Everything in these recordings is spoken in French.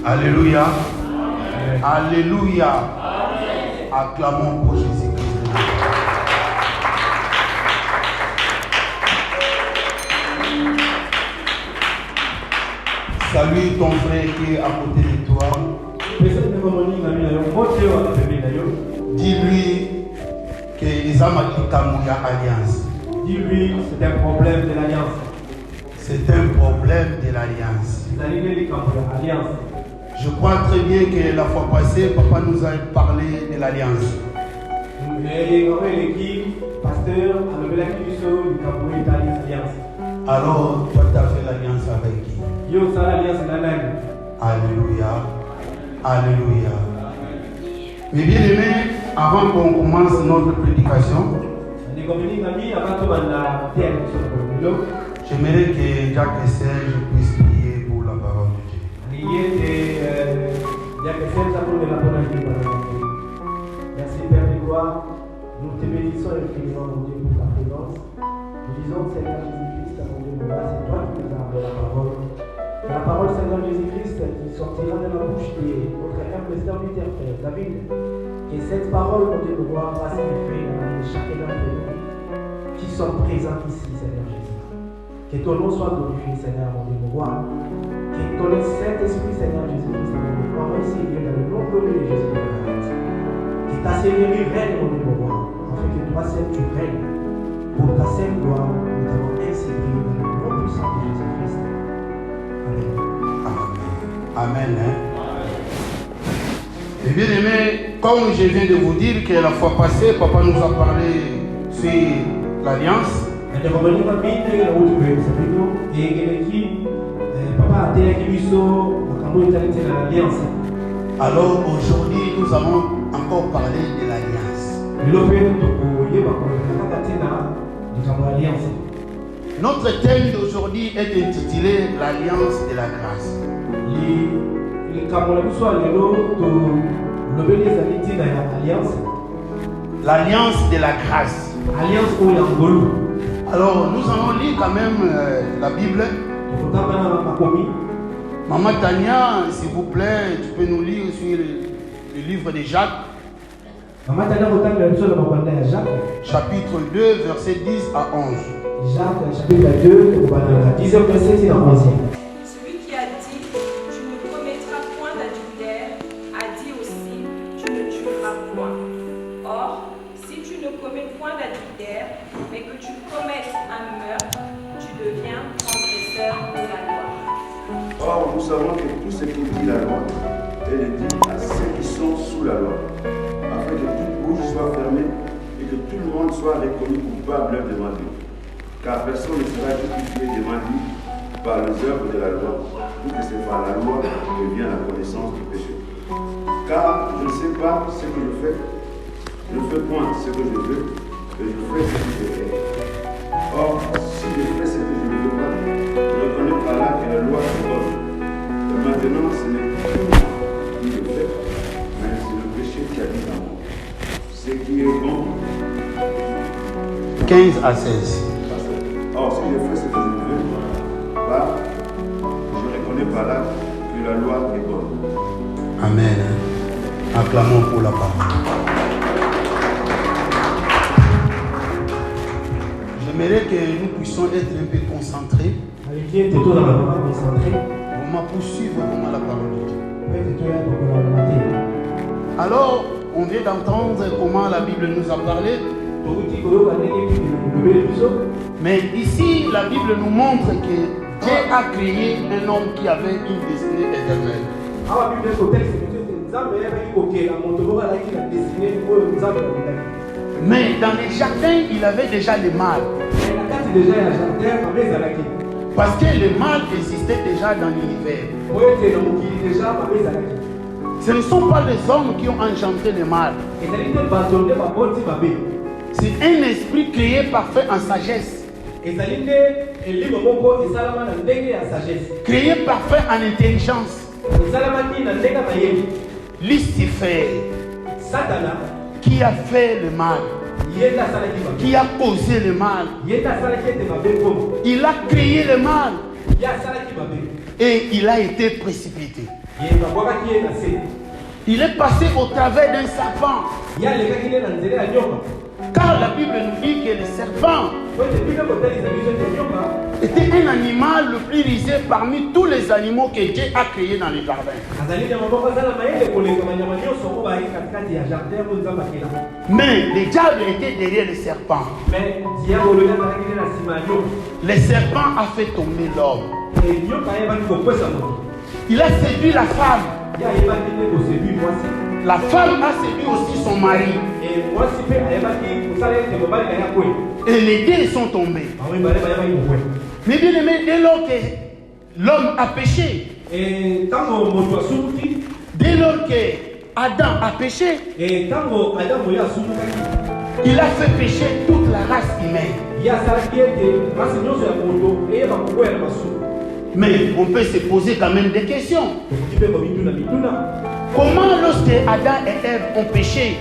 Alléluia. Alléluia. Acclamons pour Jésus-Christ. Salue ton frère qui est à côté de toi. Dis-lui que les alliance. Dis-lui, c'est un problème de l'alliance. C'est un problème de l'alliance. Je crois très bien que la fois passée, papa nous a parlé de l'alliance. Alors, toi, tu as fait l'alliance avec qui? Alléluia. Alléluia. Mais bien aimé, avant qu'on commence notre prédication, j'aimerais que Jacques et Serge puissent prier pour la parole de Dieu. Merci Père de gloire, nous te bénissons infiniment mon Dieu pour ta présence. Nous disons Seigneur Jésus-Christ, mon Dieu, c'est toi qui nous as donné la parole. La parole Seigneur Jésus-Christ qui sortira de la bouche de notre humble serviteur Père David. Que cette parole, mon Dieu, de gloire, fasse effet dans la vie de chacun d'entre nous qui sont présents ici, Seigneur Jésus. Que ton nom soit glorifié, Seigneur, mon Dieu, de gloire. Que ton Saint-Esprit, Seigneur Jésus-Christ, mon Dieu, envoie Seigneur dans le nom glorieux de Jésus de Nazareth. Que ta Seigneurie règne, mon Dieu, de gloire, afin que toi seul tu règnes. Pour ta sainte gloire, nous t'avons ainsi prié dans le nom puissant de Jésus-Christ. Amen. Amen. Amen. Et bien aimé, comme je viens de vous dire que la fois passée, papa nous a parlé sur l'alliance. Alors aujourd'hui, nous allons encore parler de l'alliance. Notre thème d'aujourd'hui est intitulé l'alliance de la grâce. L'alliance de la grâce. Alors nous allons lire quand même la Bible. Maman Tania, s'il vous plaît, tu peux nous lire sur le livre de Jacques. Chapitre 2, verset 10 à 11. Jacques, chapitre 2, 10 verset 11. Celui qui a dit tu ne commettras point d'adultère a dit aussi tu ne tueras point. Or, si tu ne commets point d'adultère, mais que tu commettes un meurtre, tu deviens transgresseur de la loi. Or, nous savons que tout ce qui dit la loi, elle le dit à ceux qui sont sous la loi, afin que toute bouche soit fermée et que tout le monde soit reconnu coupable devant Dieu. Car personne ne sera justifié devant lui par les œuvres de la loi, ou que c'est par la loi que vient la connaissance du péché. Car je ne sais pas ce que je fais, je ne fais point ce que je veux, mais je fais ce que je fais. Or, si je fais ce que je ne veux pas, je reconnais par là que la loi est bonne. Et maintenant, ce n'est plus moi qui le fais, mais c'est le péché qui habite en moi. Ce qui est bon. 15 à 16. Or, si je fais ce que je veux, bah, je reconnais par là que la loi est bonne. Amen. Acclamons pour la parole. J'aimerais que nous puissions être un peu concentrés. Comment poursuivre comment la parole de Dieu. Alors, on vient d'entendre comment la Bible nous a parlé. Mais ici, la Bible nous montre que Dieu a créé un homme qui avait une destinée éternelle. Mais dans les jardins, il avait déjà le mal. Parce que le mal existait déjà dans l'univers. Ce ne sont pas les hommes qui ont engendré le mal. C'est un esprit créé parfait en sagesse. Créé parfait en intelligence. Lucifer, qui a fait le mal, qui a causé le mal, il a créé le mal et il a été précipité. Il est passé au travers d'un serpent. Car la Bible nous dit que le serpent était un animal le plus risé parmi tous les animaux que Dieu a créés dans le jardin. Mais le diable était derrière le serpent. Le serpent a fait tomber l'homme. Il a séduit la femme. La femme a séduit aussi son mari. Et les deux sont tombés. Mais bien aimé, dès lors que l'homme a péché, dès lors que Adam a péché, il a fait pécher toute la race humaine. Mais on peut se poser quand même des questions. Comment lorsque Adam et Ève ont péché,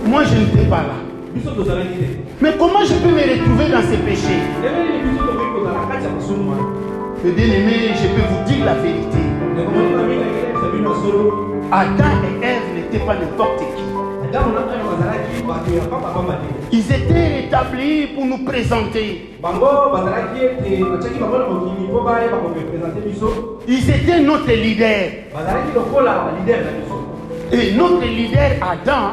moi je n'étais pas là. Mais comment je peux me retrouver dans ces péchés? Mais bien aimé, je peux vous dire la vérité. Adam et Ève n'étaient pas n'importe qui. Ils étaient établis pour nous présenter. Ils étaient notre leader. Et notre leader Adam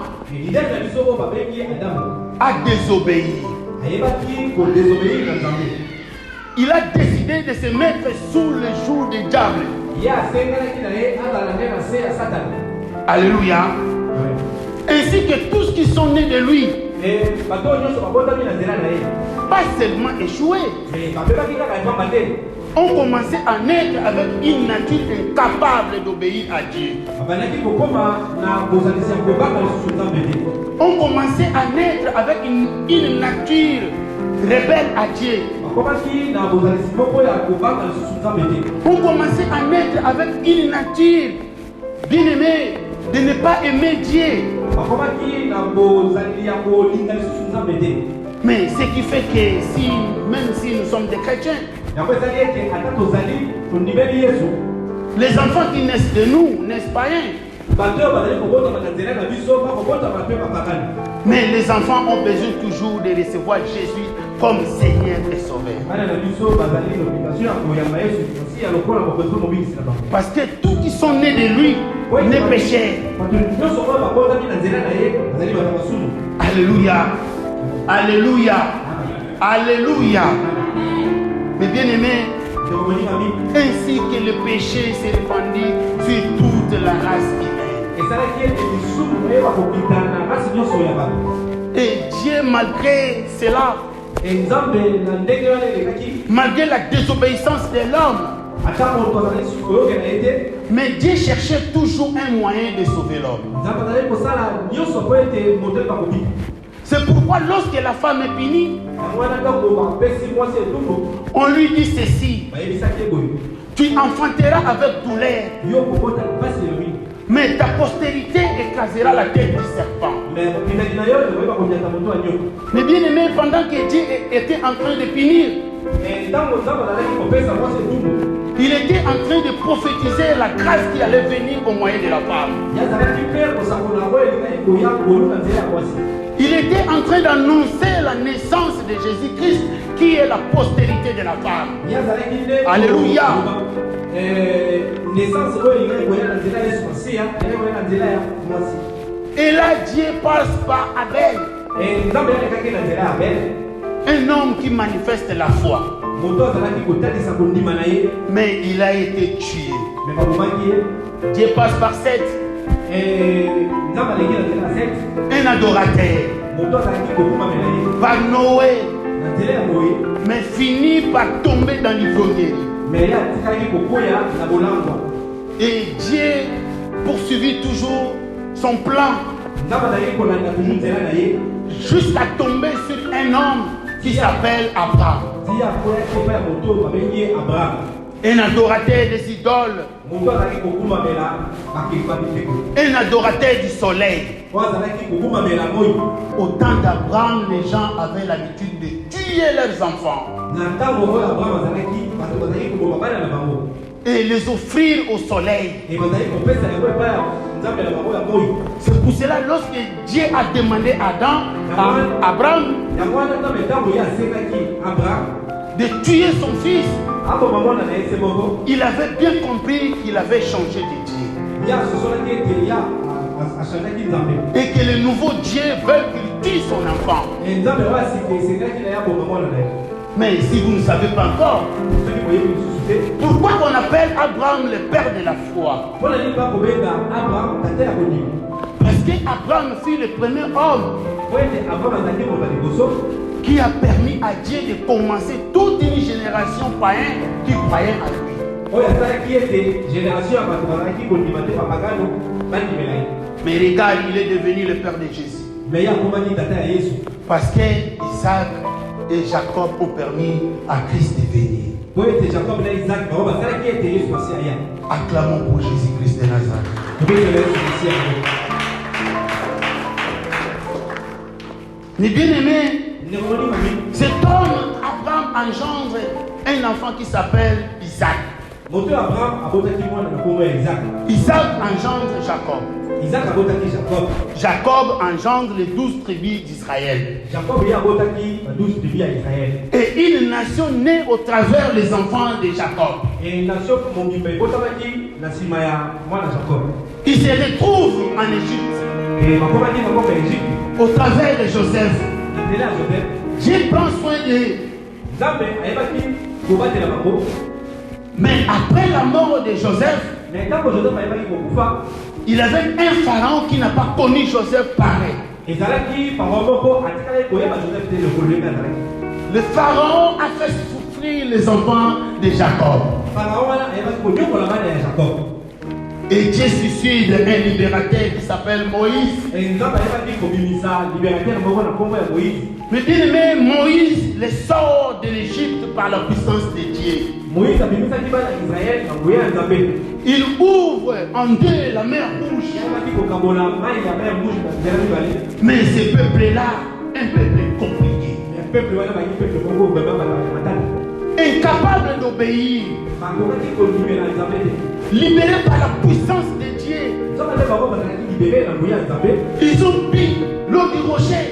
a désobéi. Il a décidé de se mettre sous le joug du diable. Alléluia. Ainsi que tous qui sont nés de lui, pas seulement échoué, ont commencé à naître avec une nature incapable d'obéir à Dieu. Ont commencé à naître avec une nature rebelle à Dieu. Ont commencé à naître avec une nature bien-aimée de ne pas aimer Dieu. Mais ce qui fait que même si nous sommes des chrétiens, les enfants qui naissent de nous naissent païens. Mais les enfants ont besoin toujours de recevoir Jésus comme Seigneur et Sauveur. Parce que tous qui sont nés de lui ne péchèrent. Alléluia. Alléluia. Alléluia. Mais bien aimé, ainsi que le péché s'est répandu sur toute la race humaine. Et Dieu, malgré cela, malgré la désobéissance de l'homme, mais Dieu cherchait toujours un moyen de sauver l'homme. C'est pourquoi lorsque la femme est punie, on lui dit ceci: tu enfanteras avec douleur, mais ta postérité écrasera la tête du serpent. Mais bien aimé, pendant que Dieu était en train de punir, il était en train de prophétiser la grâce qui allait venir au moyen de la femme. Il était en train d'annoncer la naissance de Jésus-Christ, qui est la postérité de la femme. Alléluia. Et là, Dieu passe par Abel, un homme qui manifeste la foi. Mais il a été tué. Dieu passe par Seth, un adorateur, par Noé, mais finit par tomber dans l'ivrognerie. Et Dieu poursuivit toujours son plan jusqu'à tomber sur un homme qui s'appelle Abraham, un adorateur des idoles, un adorateur du soleil. Au temps d'Abraham, les gens avaient l'habitude tuer leurs enfants et les offrir au soleil. C'est pour cela, lorsque Dieu a demandé à Abraham de tuer son fils, il avait bien compris qu'il avait changé de Dieu. Et que le nouveau Dieu veut qu'il tue son enfant. Mais si vous ne savez pas encore, pourquoi on appelle Abraham le père de la foi? Parce qu'Abraham fut le premier homme qui a permis à Dieu de commencer toute une génération païenne qui croyait à lui. Mais regarde, il est devenu le père de Jésus. Parce que Isaac et Jacob ont permis à Christ de venir. Acclamons pour Jésus-Christ de Nazareth. Mes bien-aimés, cet homme, Abraham, engendre un enfant qui s'appelle Isaac. Isaac engendre Jacob. Jacob engendre les 12 tribus d'Israël. Et une nation née au travers des enfants de Jacob. Il se retrouve en Égypte au travers de Joseph. Dieu prend soin de... Mais après la mort de Joseph, il avait un pharaon qui n'a pas connu Joseph pareil. Le pharaon a fait souffrir les enfants de Jacob. Et Dieu suscite un libérateur qui s'appelle Moïse. Mais bien aimé, Moïse les sort de l'Égypte par la puissance de Dieu. Il ouvre en deux la mer Rouge. Mais ce peuple-là, un peuple compliqué, incapable d'obéir, libéré par la puissance de Dieu. Ils ont pris l'eau du rocher.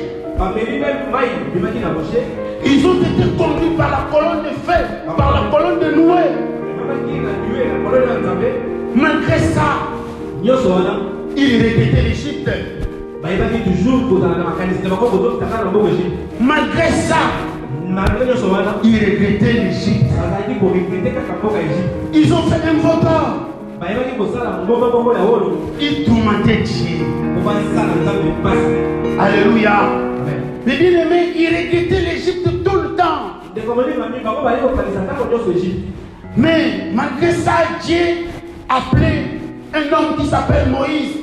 Ils ont été conduits par la colonne de feu, par la colonne de Noé. Malgré ça, ils regrettaient l'Égypte. Malgré ça, ils regrettaient l'Égypte. Ils ont fait un voteur. Ils tourmentaient Dieu. Alléluia. Mais bien aimé, ils regrettaient l'Égypte tout le temps. Mais malgré ça, Dieu appelait un homme qui s'appelle Moïse.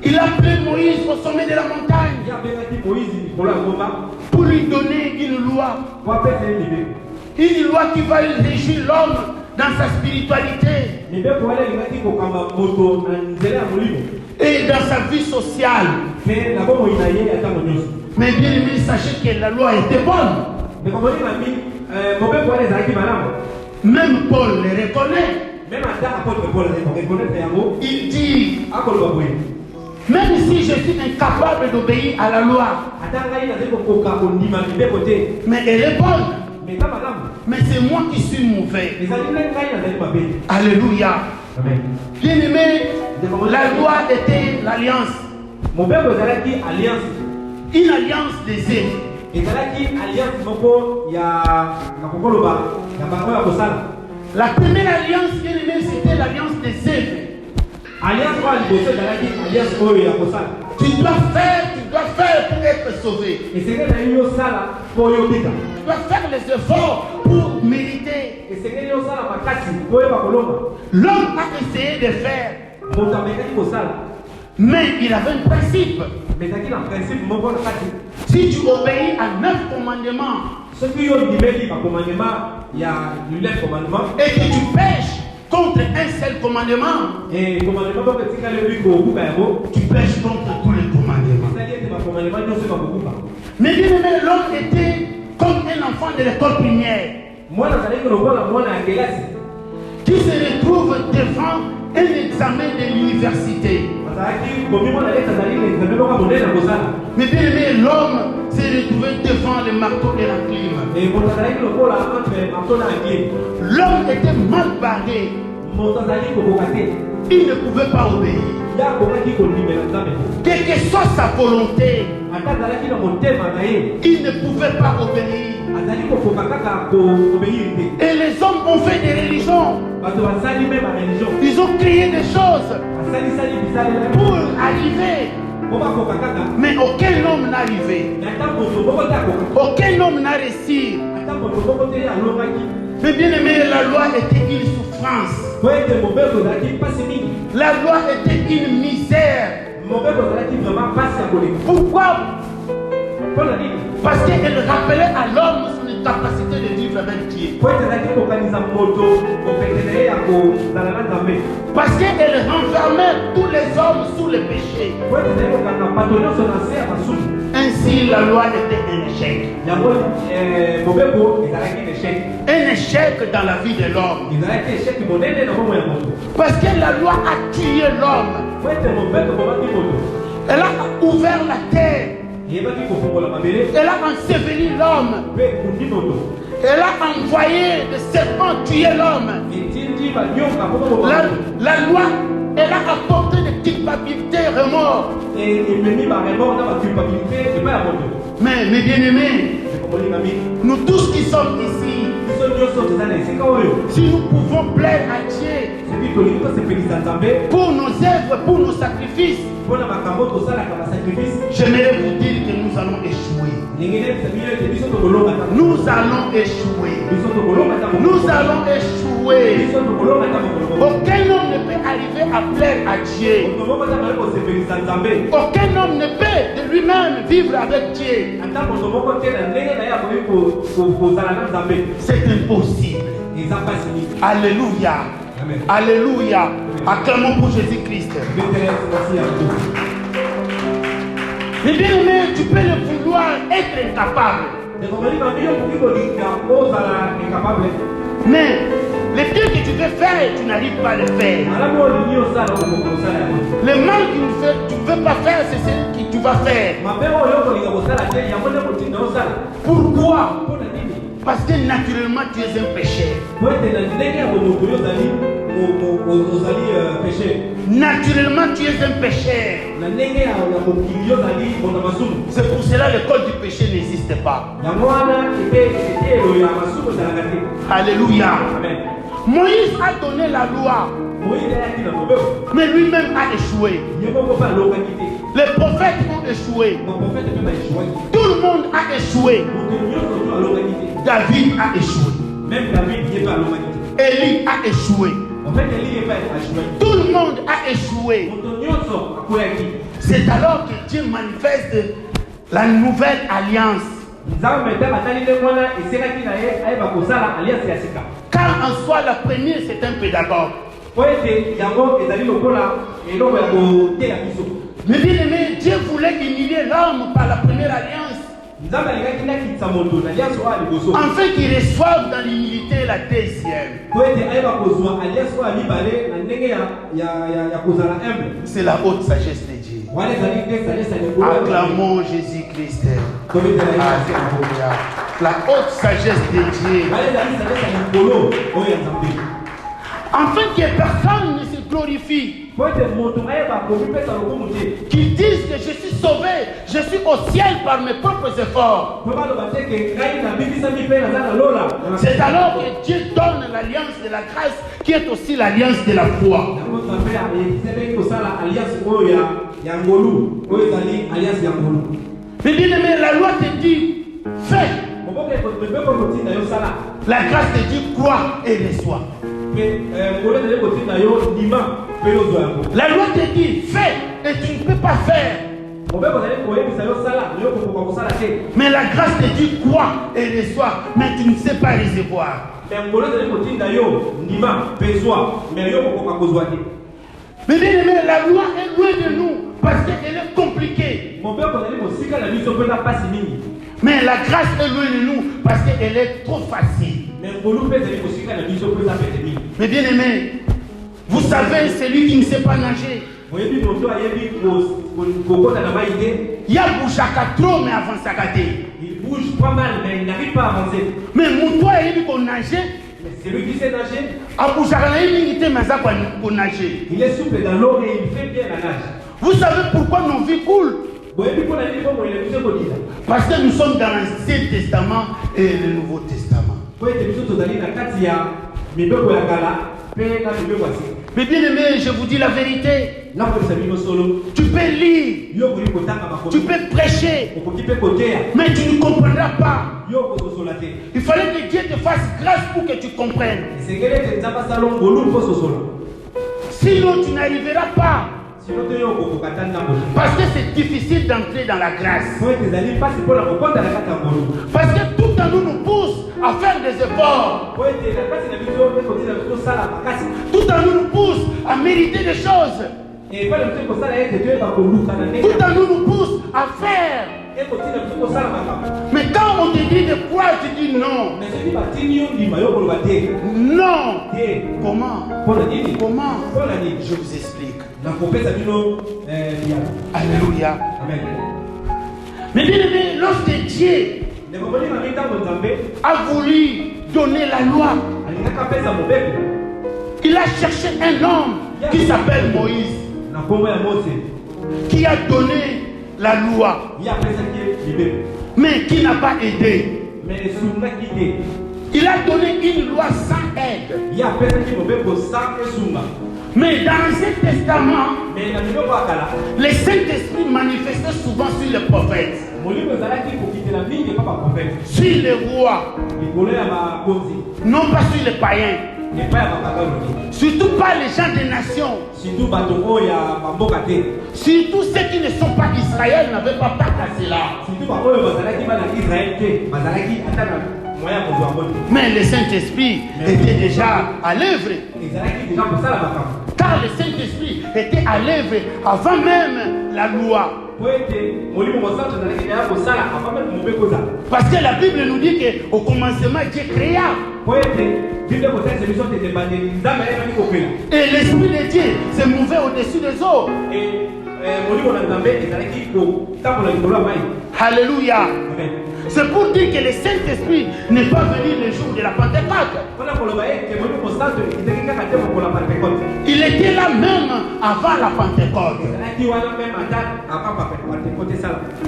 Il a appelé Moïse au sommet de la montagne pour lui donner une loi. Une loi qui va régir l'homme dans sa spiritualité et dans sa vie sociale. Mais bien aimé, sachez que la loi était bonne. Même Paul le reconnaît. Il dit, même si je suis incapable d'obéir à la loi, mais elle est bonne. Mais c'est moi qui suis mauvais. Alléluia. Bien aimé, la loi était l'alliance. Une alliance des êtres. La première alliance, bien aimé, c'était l'alliance des êtres. Tu dois faire pour être sauvé. Tu dois faire les efforts pour mériter. L'homme a essayé de faire, mais il avait un principe. Si tu obéis à 9 commandements et que tu pêches contre un seul commandement, tu pêches contre tous les commandements. Mais bien aimé, l'homme était comme un enfant de l'école primaire qui se retrouve devant un examen de l'université. Mais bien aimé, l'homme s'est retrouvé devant le marteau et la clim. L'homme était mal barré. Il ne pouvait pas obéir. Quelle que soit sa volonté, il ne pouvait pas obéir. Et les hommes ont fait des religions. Ils ont créé des choses pour arriver. Mais aucun homme n'a arrivé. Aucun homme n'a réussi. Mais bien aimé, la loi était une souffrance. La loi était une misère. Pourquoi? Parce qu'elle rappelait à l'homme son capacité de vivre avec Dieu. Parce qu'elle renfermait tous les hommes sous le péché. Ainsi, la loi était un échec. Un échec dans la vie de l'homme. Parce que la loi a tué l'homme. Elle a ouvert la terre. Elle a enseveli l'homme. Elle a envoyé des serpents tuer l'homme. La loi, elle a apporté des culpabilités, remords. Mais mes bien-aimés, nous tous qui sommes ici, si nous pouvons plaire à Dieu pour nos œuvres, pour nos sacrifices, j'aimerais vous dire que nous allons échouer. Nous allons échouer. Nous allons échouer. Aucun homme ne peut arriver à plaire à Dieu. Aucun homme ne peut de lui-même vivre avec Dieu. C'est impossible. Alléluia. Alléluia. Acclamons pour Jésus-Christ. Mais bien aimé, tu peux le vouloir être incapable. Mais les biens que tu veux faire, tu n'arrives pas à le faire. Le mal que tu ne veux pas faire, c'est ce que tu vas faire. Pourquoi? Parce que naturellement tu es un pécheur. Naturellement tu es un pécheur. C'est pour cela que l'école du péché n'existe pas. Alléluia. Moïse a donné la loi, mais lui-même a échoué. Les prophètes ont échoué. Tout le monde a échoué. David a échoué. Même David n'est pas à l'humanité. Élie a échoué. En fait, Élie n'est pas échoué. Tout le monde a échoué. C'est alors que Dieu manifeste la nouvelle alliance. Car en soi, la première, c'est un pédagogue. Mais bien aimé, Dieu voulait humilier l'homme par la première alliance. Afin qu'il reçoive dans l'humilité la deuxième. C'est la haute sagesse de Dieu. Acclamons Jésus-Christ. Alléluia. La haute sagesse de Dieu. Afin que personne ne se glorifie. Qui disent que je suis sauvé, je suis au ciel par mes propres efforts. C'est alors que Dieu donne l'alliance de la grâce qui est aussi l'alliance de la foi. Mais bien aimé, la loi te dit fais. La grâce te dit crois et reçois. La loi te dit fais et tu ne peux pas faire. Mais la grâce te dit crois et reçois, mais tu ne sais pas recevoir. Mais bien aimé, la loi est loin de nous parce qu'elle est compliquée. Mais la grâce est loin de nous parce qu'elle est trop facile. Mais bien aimé, vous savez, celui qui ne sait pas nager, il y a bougaka trop mais avant ça gâté. Il bouge pas mal, mais il n'arrive pas à avancer. Mais mon toit est dit qu'on nageait. C'est lui qui sait nager. Il est souple dans l'eau et il fait bien la nage. Vous savez pourquoi nos vies coulent? Parce que nous sommes dans l'Ancien Testament et le Nouveau Testament. Mais bien aimé, je vous dis la vérité. Tu peux lire, tu peux prêcher, mais tu ne comprendras pas. Il fallait que Dieu te fasse grâce pour que tu comprennes. Sinon, tu n'arriveras pas. Parce que c'est difficile d'entrer dans la grâce. Parce que tout en nous pousse à faire des efforts. Tout en nous pousse à mériter des choses. Tout en nous pousse à faire. Mais quand on te dit de quoi, tu dis non. Non. Comment? Comment? Je vous explique. Alléluia. Amen. Mais bien aimé, lorsque Dieu a voulu donner la loi, il a cherché un homme qui s'appelle Moïse, qui a donné la loi, mais qui n'a pas aidé. Il a donné une loi sans aide. Mais dans l'Ancien Testament, le Saint-Esprit manifestait souvent sur les prophètes, sur les rois, non pas sur les païens, surtout pas les gens des nations, surtout ceux qui ne sont pas Israël n'avaient pas part à cela. Mais le Saint-Esprit était déjà à l'œuvre. Car le Saint-Esprit était à l'œuvre avant même la loi. Parce que la Bible nous dit qu'au commencement, Dieu créa. Et l'Esprit de Dieu se mouvait au-dessus des eaux. Alléluia. C'est pour dire que le Saint-Esprit n'est pas venu le jour de la Pentecôte. Il était là même avant la Pentecôte.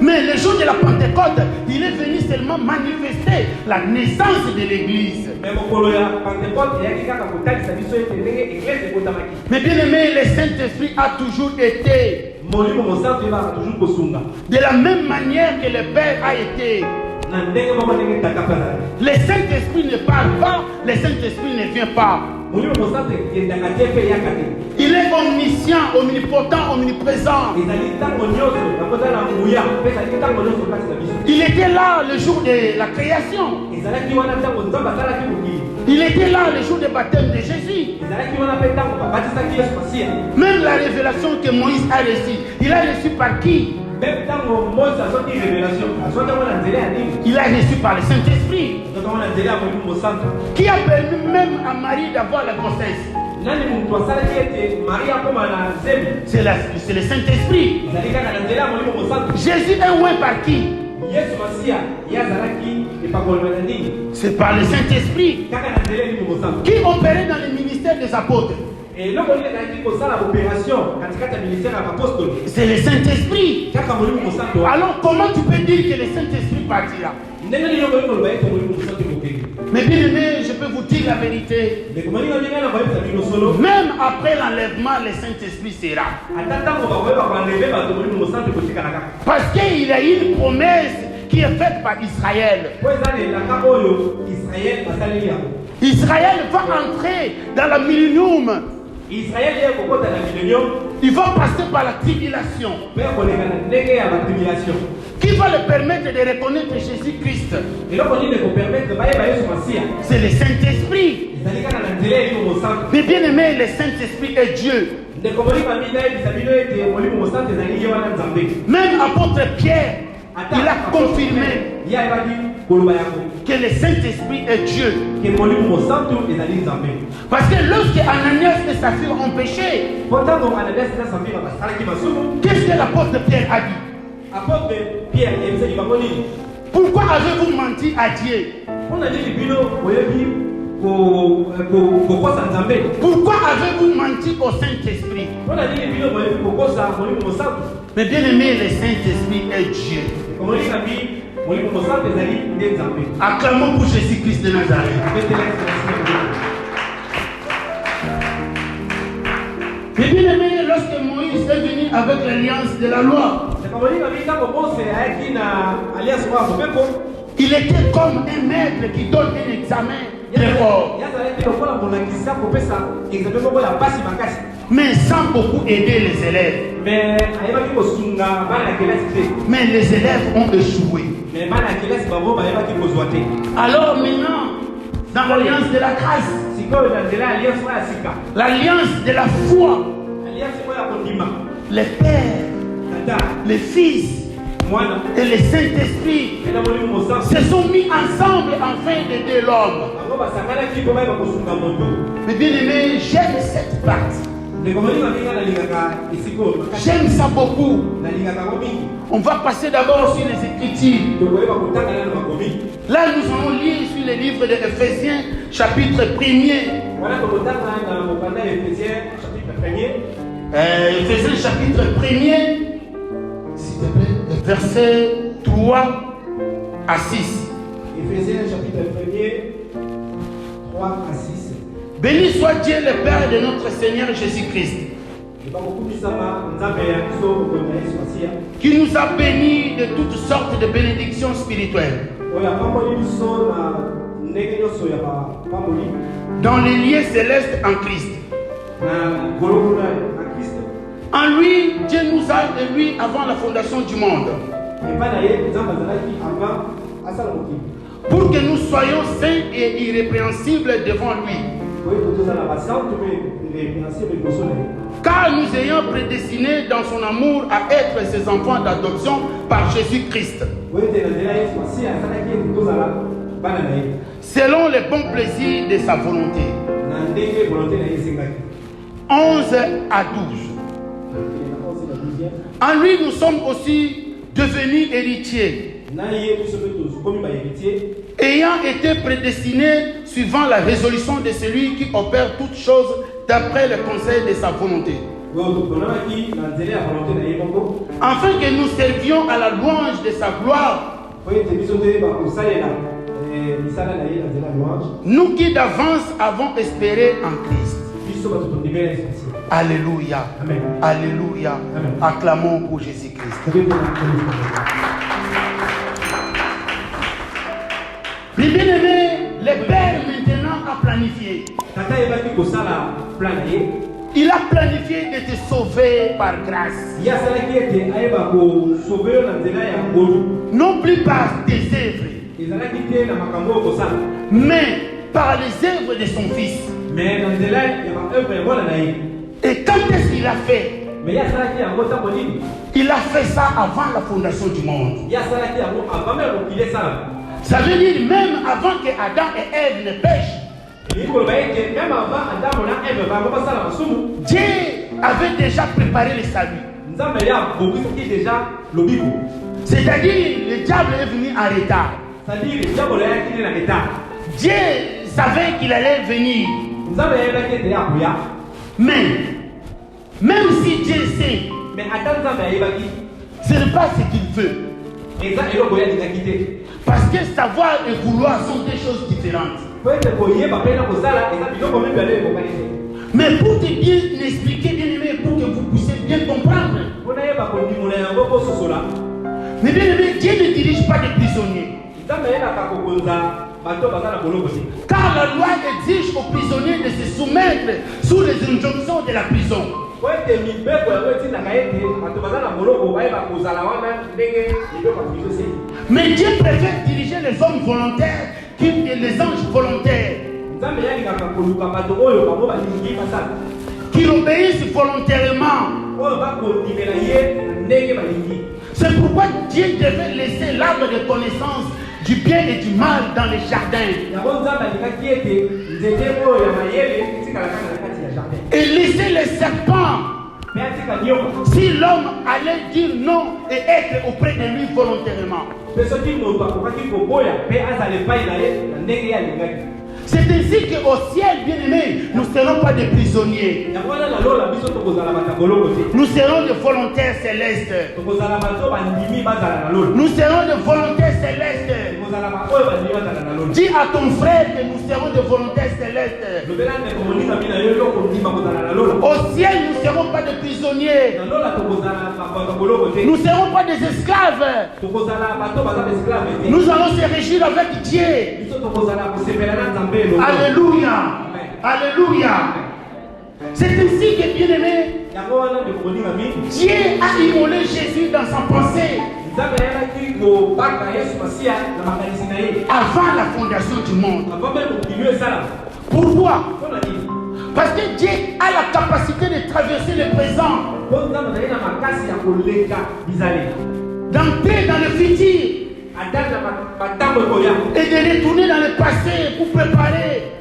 Mais le jour de la Pentecôte, il est venu seulement manifester la naissance de l'Église. Mais bien aimé, le Saint-Esprit a toujours été. De la même manière que le Père a été. Le Saint-Esprit ne parle pas, le Saint-Esprit ne vient pas. Il est omniscient, omnipotent, omniprésent. Il était là le jour de la création. Il était là le jour du baptême de Jésus. Même la révélation que Moïse a reçue, il a reçu par qui? Il a reçu par le Saint-Esprit, qui a permis même à Marie d'avoir la grossesse. C'est le Saint-Esprit. Jésus est loin par qui? C'est par le Saint-Esprit qui opérait dans le ministère des apôtres. C'est le Saint-Esprit. Alors comment tu peux dire que le Saint-Esprit partira? Mais bien aimé, je peux vous dire la vérité. Même après l'enlèvement, le Saint-Esprit sera. Parce qu'il y a une promesse qui est faite par Israël. Israël va entrer dans la millénium. Il va passer par la tribulation. Qui va le permettre de reconnaître Jésus-Christ? C'est le Saint-Esprit. Mais bien aimé, le Saint-Esprit est Dieu. Même apôtre Pierre, il a confirmé que le Saint-Esprit est Dieu. Parce que lorsque Ananias et Saphir ont péché, qu'est-ce que l'apôtre Pierre a dit? Pourquoi avez-vous menti à Dieu? Pourquoi avez-vous menti au Saint-Esprit? Mais bien aimé, le Saint-Esprit est Dieu. Acclamons pour Jésus-Christ de Nazareth. Mais bien aimé, lorsque Moïse est venu avec l'alliance de la loi, il était comme un maître qui donne un examen très fort, mais sans beaucoup aider les élèves. Mais les élèves ont échoué. Alors maintenant, dans l'alliance de la grâce, l'alliance de la foi, les pères, les fils et le Saint-Esprit se sont mis ensemble afin d'aider l'homme. Mais bien aimé, j'aime cette partie. J'aime ça beaucoup. On va passer d'abord sur les Écritures. Là, nous allons lire sur le livre de Éphésiens, chapitre 1er. Éphésiens, chapitre 1er, s'il te plaît, versets 3 à 6. Éphésiens, chapitre 1er, 3 à 6. Béni soit Dieu le Père de notre Seigneur Jésus-Christ, qui nous a bénis de toutes sortes de bénédictions spirituelles dans les lieux célestes en Christ. En lui, Dieu nous a élus avant la fondation du monde, pour que nous soyons saints et irrépréhensibles devant lui. Car nous ayons prédestiné dans son amour à être ses enfants d'adoption par Jésus-Christ, selon les bons plaisirs de sa volonté. 11 à 12. En lui, nous sommes aussi devenus héritiers, ayant été prédestinés suivant la résolution de celui qui opère toutes choses d'après le conseil de sa volonté, afin que nous servions à la louange de sa gloire, nous qui d'avance avons espéré en Christ. Alléluia. Amen. Alléluia. Amen. Acclamons pour Jésus-Christ. Mais bien aimé, le Père maintenant a planifié. Il a planifié de te sauver par grâce. Non plus par tes œuvres, mais par les œuvres de son Fils. Et quand est-ce qu'il a fait? Il a fait ça avant la fondation du monde. Ça veut dire même avant que Adam et Ève ne pêchent, Dieu avait déjà préparé le salut. C'est-à-dire le diable est venu en retard. Dieu savait qu'il allait venir. Mais même si Dieu sait, ce n'est pas ce qu'il veut. Parce que savoir et vouloir sont deux choses différentes. Mais pour te bien expliquer, bien aimé, pour que vous puissiez bien comprendre. Mais bien aimé, Dieu ne dirige pas des prisonniers. Car la loi exige aux prisonniers de se soumettre sous les injonctions de la prison. Mais Dieu préfère diriger les hommes volontaires que les anges volontaires, qu'il obéisse volontairement. C'est pourquoi Dieu devait laisser l'arbre de connaissance du bien et du mal dans les jardins. Et laisser les serpents. Si l'homme allait dire non et être auprès de lui volontairement. C'est ainsi qu'au ciel, bien-aimés, nous ne serons pas des prisonniers. Nous serons des volontaires célestes. Nous serons des volontaires célestes. Dis à ton frère que nous serons des volontaires célestes. Au ciel, nous ne serons pas des prisonniers. Nous ne serons pas des esclaves. Nous allons se régir avec Dieu. Alléluia. Alléluia. C'est ainsi que, bien-aimé, Dieu a immolé Jésus dans sa pensée avant la fondation du monde. Pourquoi? Parce que Dieu a la capacité de traverser le présent, d'entrer dans le futur et de retourner dans le passé pour préparer,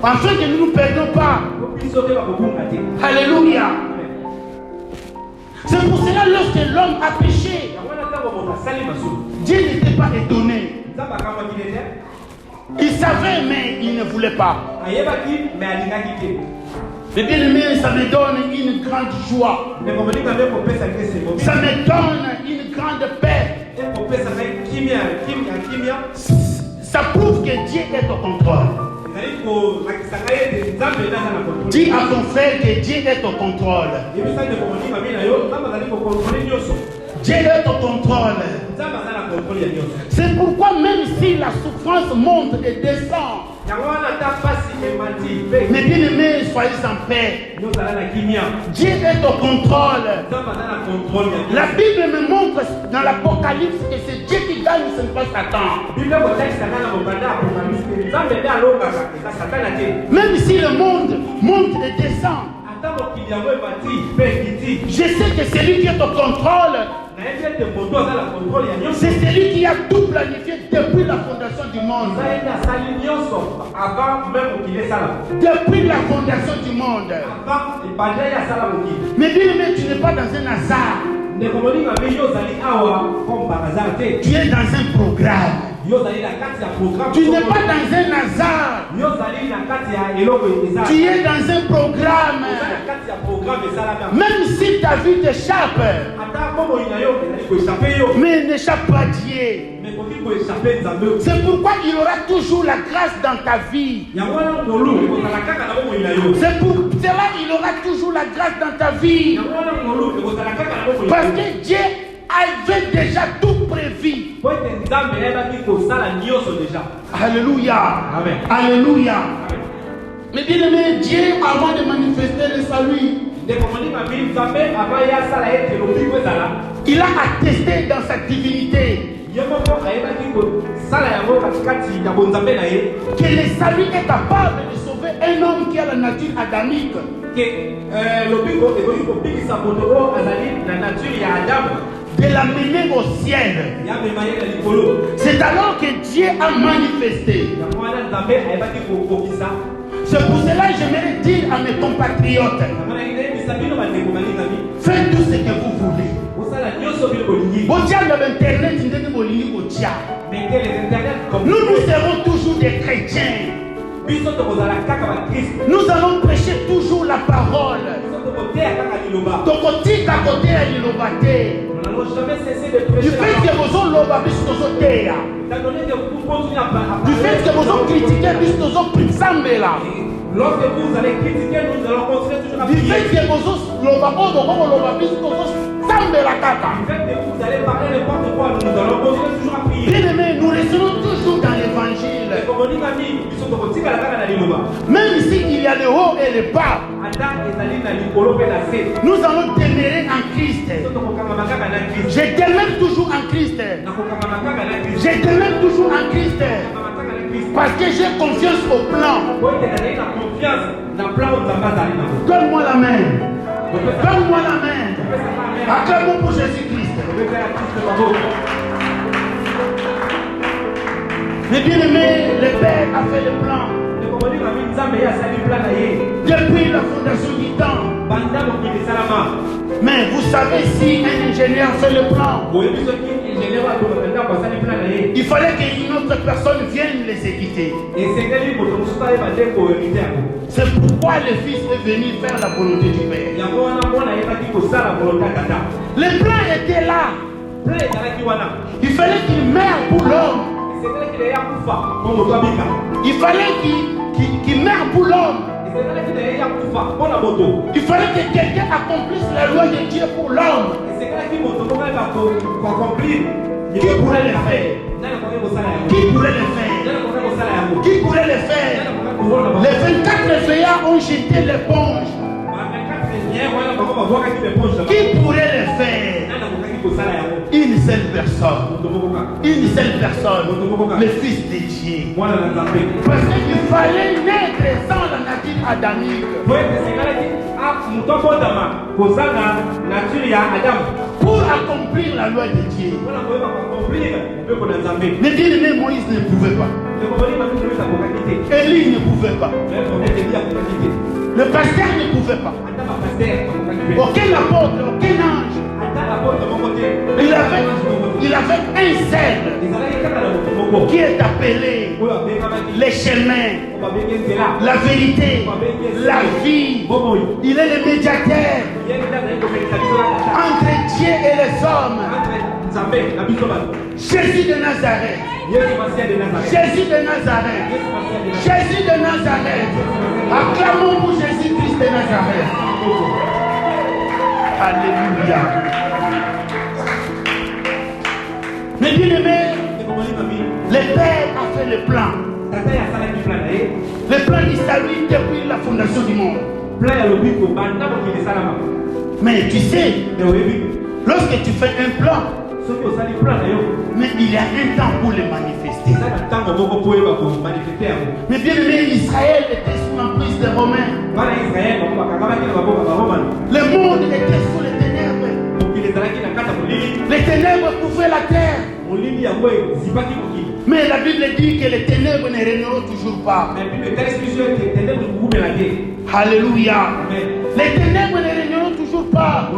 afin que nous ne perdons pas. Alléluia. C'est pour cela lorsque l'homme a péché, Dieu n'était pas étonné. Il savait mais il ne voulait pas. Mais bien aimé, ça me donne une grande joie. Ça me donne une grande paix. Ça prouve que Dieu est au contrôle. Dis à ton frère que Dieu est au contrôle. Dieu est au contrôle. C'est pourquoi même si la souffrance monte et descend, mais bien aimés, soyez en paix. Dieu est au contrôle. La Bible me montre dans l'Apocalypse que c'est Dieu qui gagne, ce n'est pas Satan. Même si le monde monte et descend, je sais que c'est lui qui est au contrôle. C'est celui qui a tout planifié depuis la fondation du monde. Depuis la fondation du monde. Mais bien aimé, tu n'es pas dans un hasard. Tu es dans un programme. Tu n'es pas dans un hasard. Tu es dans un programme. Même si ta vie t'échappe, mais n'échappe pas Dieu. C'est pourquoi il y aura toujours la grâce dans ta vie. C'est pour cela qu'il y aura toujours la grâce dans ta vie. Parce que Dieu avait déjà tout prévu. Alléluia. Amen. Alléluia. Mais bien aimé, Dieu, avant de manifester le salut, il a attesté dans sa divinité que le salut est capable de sauver un homme qui a la nature adamique. De l'amener au ciel. C'est alors que Dieu a manifesté. C'est pour cela que j'aimerais dire à mes compatriotes, faites tout ce que vous voulez. Nous serons toujours des chrétiens. Nous allons prêcher toujours la parole. Du fait que vous avez l'oba, du fait que vous avez critiqué, lorsque vous allez critiquer, nous allons continuer toujours à du prier. fait que vous allez parler n'importe quoi, nous allons continuer toujours à prier. bien aimé, nous resterons toujours dans l'évangile. Même s'il y a le haut et le bas, nous allons demeurer en Christ. Je demeure toujours en Christ. Je demeure toujours en Christ. Parce que j'ai confiance au plan. Donne-moi la main. Donne-moi la main. Acclamons pour Jésus-Christ. Mais bien aimé, le Père a fait le plan. Depuis la fondation du temps. Mais vous savez, si un ingénieur fait le plan, il fallait qu'une autre personne vienne l'exécuter. C'est pourquoi le Fils est venu faire la volonté du Père. Le plan était là. Il fallait qu'il meure pour l'homme. Il fallait qu'il meure pour l'homme. Il fallait que quelqu'un accomplisse la loi de Dieu pour l'homme. Qui pourrait le faire? Qui pourrait le faire? Qui pourrait le faire? Les 24 veillards ont jeté l'éponge. Qui pourrait le faire? Une seule personne. Une seule personne. Le Fils de Dieu. Parce qu'il fallait naître sans la nature adamique. Pour accomplir la loi de Dieu. Mais bien aimé, Moïse ne pouvait pas. Élie ne pouvait pas. Le pasteur ne pouvait pas. Aucun apôtre, aucun ange. Il avait un seul qui est appelé les chemins, la vérité, la vie. Il est le médiateur entre Dieu et les hommes. Jésus de Nazareth. Jésus de Nazareth. Jésus de Nazareth. Acclamons pour Jésus-Christ de Nazareth. Alléluia. Mais bien aimé, le Père a fait le plan. Le plan du salut depuis la fondation du monde. Mais tu sais, lorsque tu fais un plan, mais il y a un temps pour le manifester. Mais bien aimé, Israël était sous l'emprise des Romains. Le monde était sous les ténèbres. Les ténèbres couvraient la terre. Mais la Bible dit que les ténèbres ne régneront toujours pas. Alléluia. Les ténèbres ne régneront toujours pas.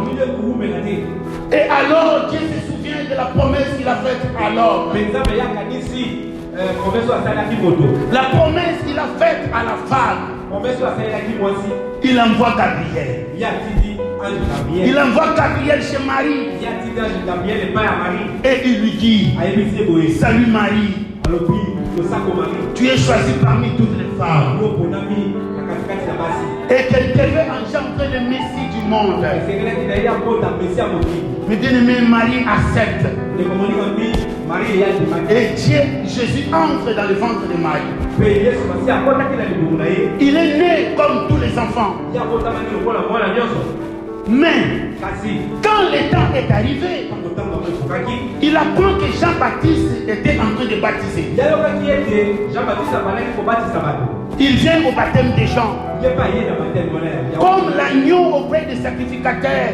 Et alors Dieu se souvient de la promesse qu'il a faite à l'homme. La promesse qu'il a faite à la femme. Il envoie Gabriel. Il envoie Gabriel chez Marie. Et il lui dit: salut Marie, tu es choisie parmi toutes les femmes. Et qu'elle devait engendrer le Messie du monde. Mais bien aimé, Marie accepte. Et Dieu, Jésus entre dans le ventre de Marie. Il est né comme tous les enfants. Mais quand le temps est arrivé, il apprend que Jean-Baptiste était en train de baptiser. Il vient au baptême des gens. Comme l'agneau auprès des sacrificateurs.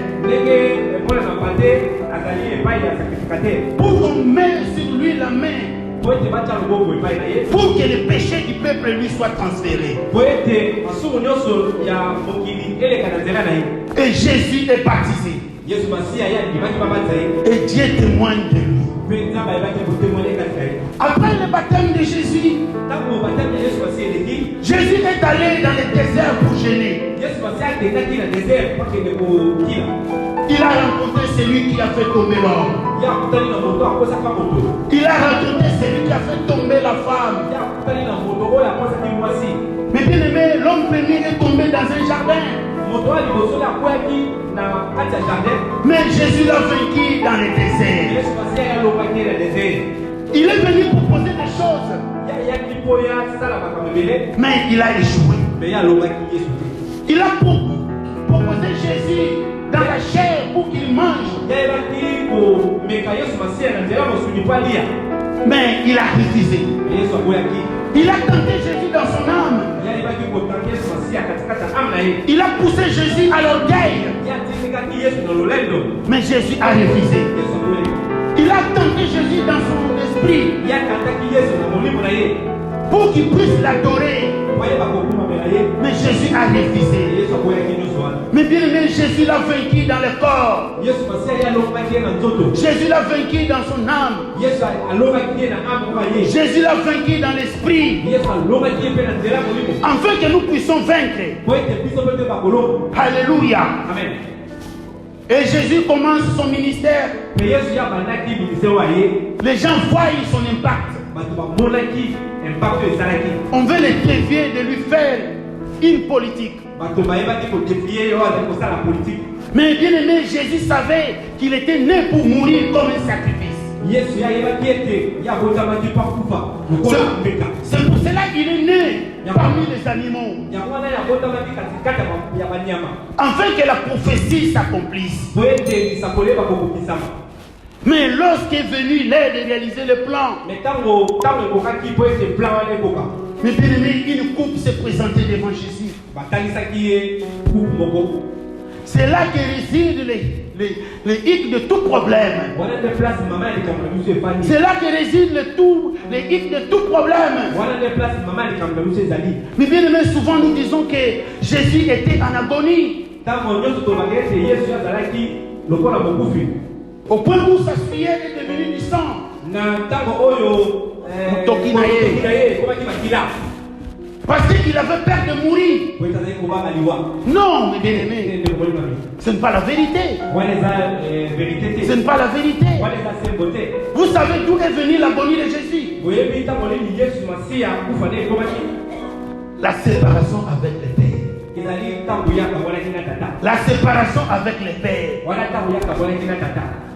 Pour qu'on mette sur lui la main. Pour que le péché du peuple lui soit transféré. Et Jésus est baptisé. Et Dieu témoigne de lui. Après le baptême de Jésus, Jésus est allé dans le désert pour jeûner. Il a rencontré celui qui a fait tomber l'homme. Il a rencontré celui qui a fait tomber la femme. Mais bien aimé, l'homme premier est tombé dans un jardin. Mais Jésus l'a vaincu dans le désert. Il est venu proposer des choses. Mais il a échoué. Il a proposé Jésus dans la chair pour qu'il mange. Mais il a refusé. Il a tenté Jésus dans son âme. Il a poussé Jésus à l'orgueil. Mais Jésus a refusé. Il a tenté Jésus dans son esprit pour qu'il puisse l'adorer. Mais Jésus a refusé. Mais bien aimé, Jésus l'a vaincu dans le corps. Jésus l'a vaincu dans son âme. Jésus l'a vaincu dans l'esprit. Afin que nous puissions vaincre. Alléluia. Amen. Et Jésus commence son ministère. Les gens voient son impact. On veut les dévier de lui faire une politique. Mais bien aimé, Jésus savait qu'il était né pour mourir comme un sacrifice. C'est pour cela qu'il est né parmi les animaux. Afin que la prophétie s'accomplisse. Mais lorsqu'est venu l'heure de réaliser le plan, mais bien aimé, une coupe s'est présentée devant Jésus. C'est là que résident les hic de tout problème. C'est là que résident les hic de tout problème. Mais bien aimé, souvent nous disons que Jésus était en agonie. Au point où sa fille est devenue du sang. Parce qu'il avait peur de mourir. Non, mais bien aimé, ce n'est pas la vérité. Ce n'est pas la vérité. Vous savez d'où est venue l'agonie de Jésus? La séparation avec les pères. La séparation avec les pères.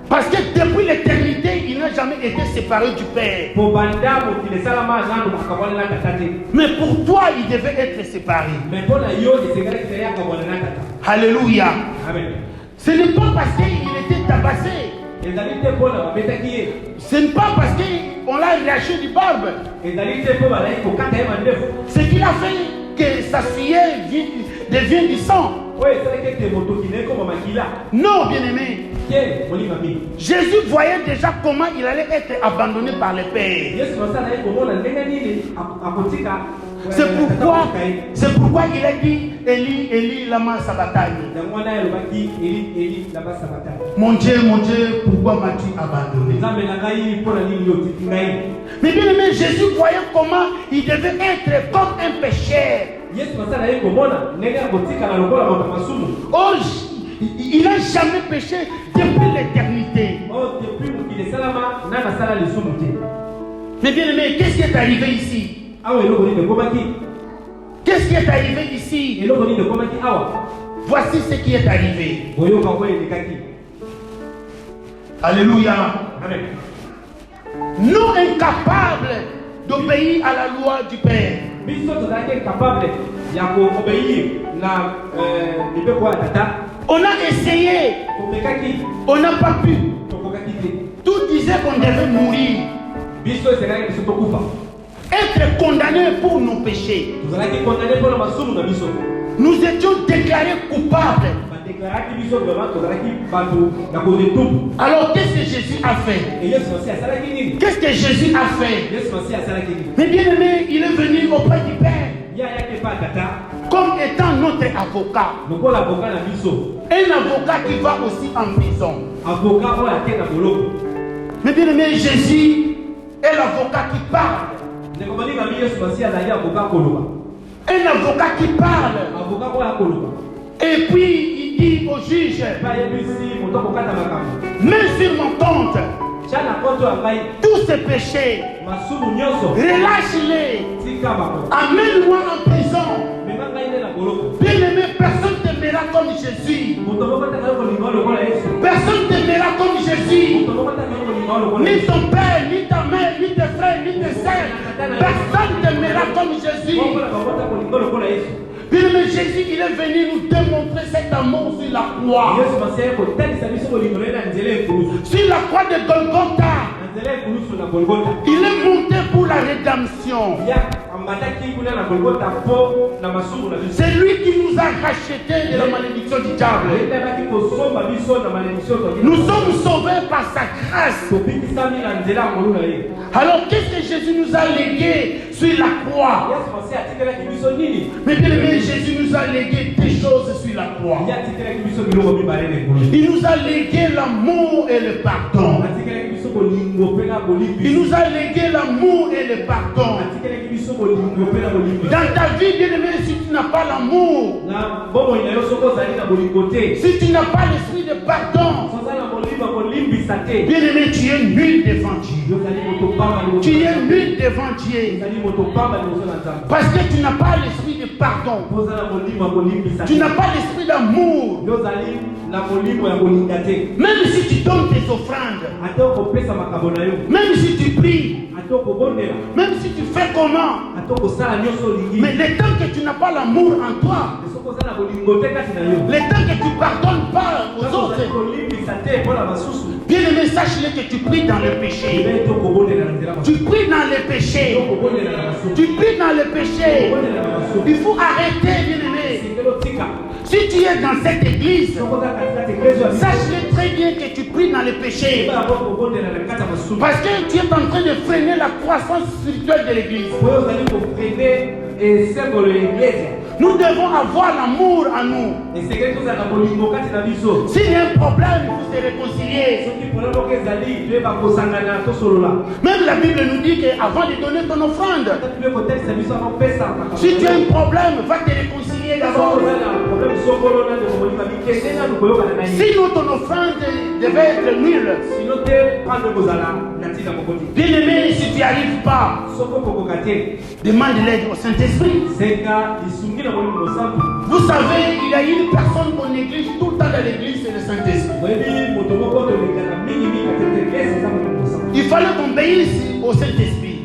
Parce que depuis l'éternité, il n'a jamais été séparé du Père. Mais pour toi, il devait être séparé. Alléluia. Amen. Ce n'est pas parce qu'il était tabassé. Ce n'est pas parce qu'on l'a arraché du barbe. Ce qu'il a fait que sa fille devient du sang. Non, bien-aimé. Jésus voyait déjà comment il allait être abandonné par les pères. C'est pourquoi il a dit Eli, Eli, lama sabachthani. Mon Dieu, pourquoi m'as-tu abandonné? Mais bien aimé, Jésus voyait comment il devait être comme un pécheur. Oh, il n'a jamais péché depuis l'éternité. Mais bien aimé, qu'est-ce qui est arrivé ici? Qu'est-ce qui est arrivé ici? Voici ce qui est arrivé. Alléluia. Amen. Nous incapables d'obéir à la loi du Père. On a essayé, on n'a pas pu. Tout disait qu'on devait mourir, être condamné pour nos péchés. Nous étions déclarés coupables. Alors qu'est-ce que Jésus a fait? Qu'est-ce que Jésus a fait? Mais bien aimé, il est venu auprès du Père comme étant notre avocat. Un avocat qui va aussi en prison. Mais bien aimé, Jésus est l'avocat qui parle. Un avocat qui parle. Et puis il dit au juge, mets sur mon compte tous ces péchés, relâche-les, amène-moi en prison. Bien aimé, personne ne t'aimera comme Jésus. Personne ne t'aimera comme Jésus. Ni ton père, ni ta mère, ni tes frères, ni tes sœurs. Personne ne t'aimera comme Jésus. Bien aimé, Jésus, il est venu nous démontrer cet amour sur la croix. Sur la croix de Golgotha. Il est monté pour pour la rédemption. C'est lui qui nous a rachetés de la malédiction du diable. Nous sommes sauvés par sa grâce. Alors qu'est-ce que Jésus nous a légué sur la croix? Mais bien aimé, Jésus nous a légué des choses sur la croix. Il nous a légué l'amour et le pardon. Il nous a légué l'amour et le pardon. Dans ta vie, bien aimé, si tu n'as pas l'amour, si tu n'as pas l'esprit de pardon, bien aimé, tu es nul devant Dieu. Tu es nul devant Dieu. Parce que tu n'as pas l'esprit de pardon. Tu n'as pas l'esprit d'amour. Même si tu donnes tes offrandes, même si tu pries, même si tu fais comment, mais le temps que tu n'as pas l'amour en toi, le temps que tu ne pardonnes pas aux autres, bien aimé, sache-le que tu pries dans le péché. Tu pries dans le péché. Tu pries dans le péché. Il faut arrêter, bien aimé. Si tu es dans cette église, sache-le très bien que tu pries dans le péché. Parce que tu es en train de freiner la croissance spirituelle de l'église. Nous devons avoir l'amour en nous. S'il y a un problème, il faut se réconcilier. Même la Bible nous dit qu'avant de donner ton offrande, si tu as un problème, va te réconcilier d'abord. Sinon ton offrande devait être nulle. Bien aimé, si tu n'y arrives pas, demande l'aide au Saint-Esprit. Vous savez, il y a une personne qu'on néglige tout le temps dans l'église, c'est le Saint-Esprit. Il fallait qu'on obéisse au Saint-Esprit.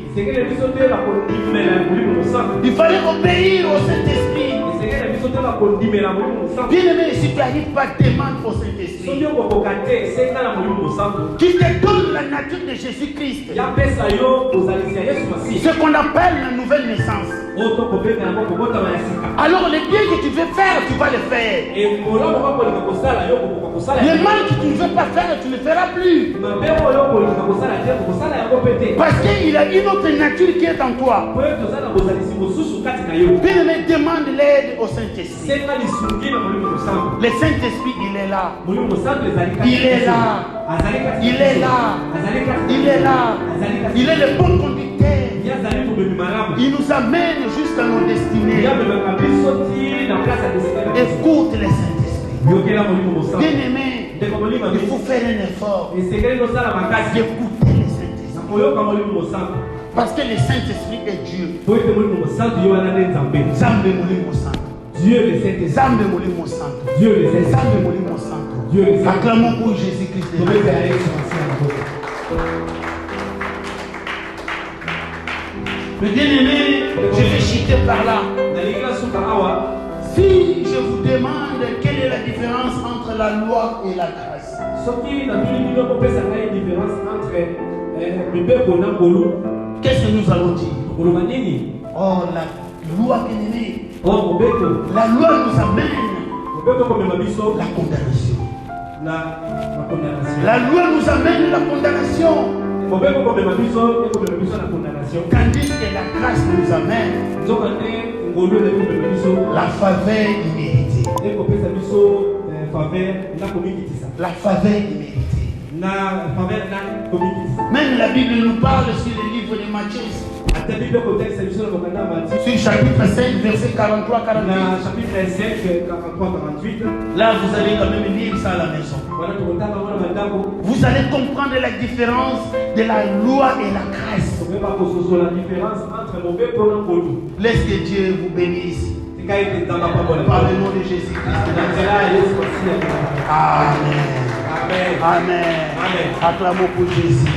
Il fallait obéir au Saint-Esprit. Bien aimé, si tu n'arrives pas, demande au Saint-Esprit qui te donne la nature de Jésus-Christ. Ce qu'on appelle la nouvelle naissance. Alors les biens que tu veux faire, tu vas les faire. Les mal que tu ne veux pas faire, tu ne feras plus. Parce qu'il y a une autre nature qui est en toi. Bien aimé, demande l'aide au Saint-Esprit. Le Saint-Esprit, il est là. Il est là. Il est là. Il est là. Il est le bon conducteur. Il nous amène jusqu'à nos destinées. Écoute le Saint-Esprit. Bien aimé, il faut faire un effort d'écouter le Saint-Esprit. Parce que le Saint-Esprit est Dieu. Dieu le Saint-Esprit. Dieu le Saint-Esprit. Acclamons pour Jésus-Christ. Mais bien aimé, je vais chuter par là. Si je vous demande quelle est la différence entre la loi et la grâce, qu'est-ce que nous allons dire? Oh, la loi, bien aimé. La loi nous amène la condamnation. La loi nous amène la condamnation. Tandis que la grâce nous amène la faveur imméritée. La faveur imméritée. Même la Bible nous parle sur le livre de Matthieu. Sur chapitre 5, verset 43-48. Là, vous allez quand même lire ça à la maison. Vous allez comprendre la différence de la loi et la grâce. Laisse que Dieu vous bénisse. Par le nom de Jésus-Christ. Amen. Amen. Acclamons pour Jésus.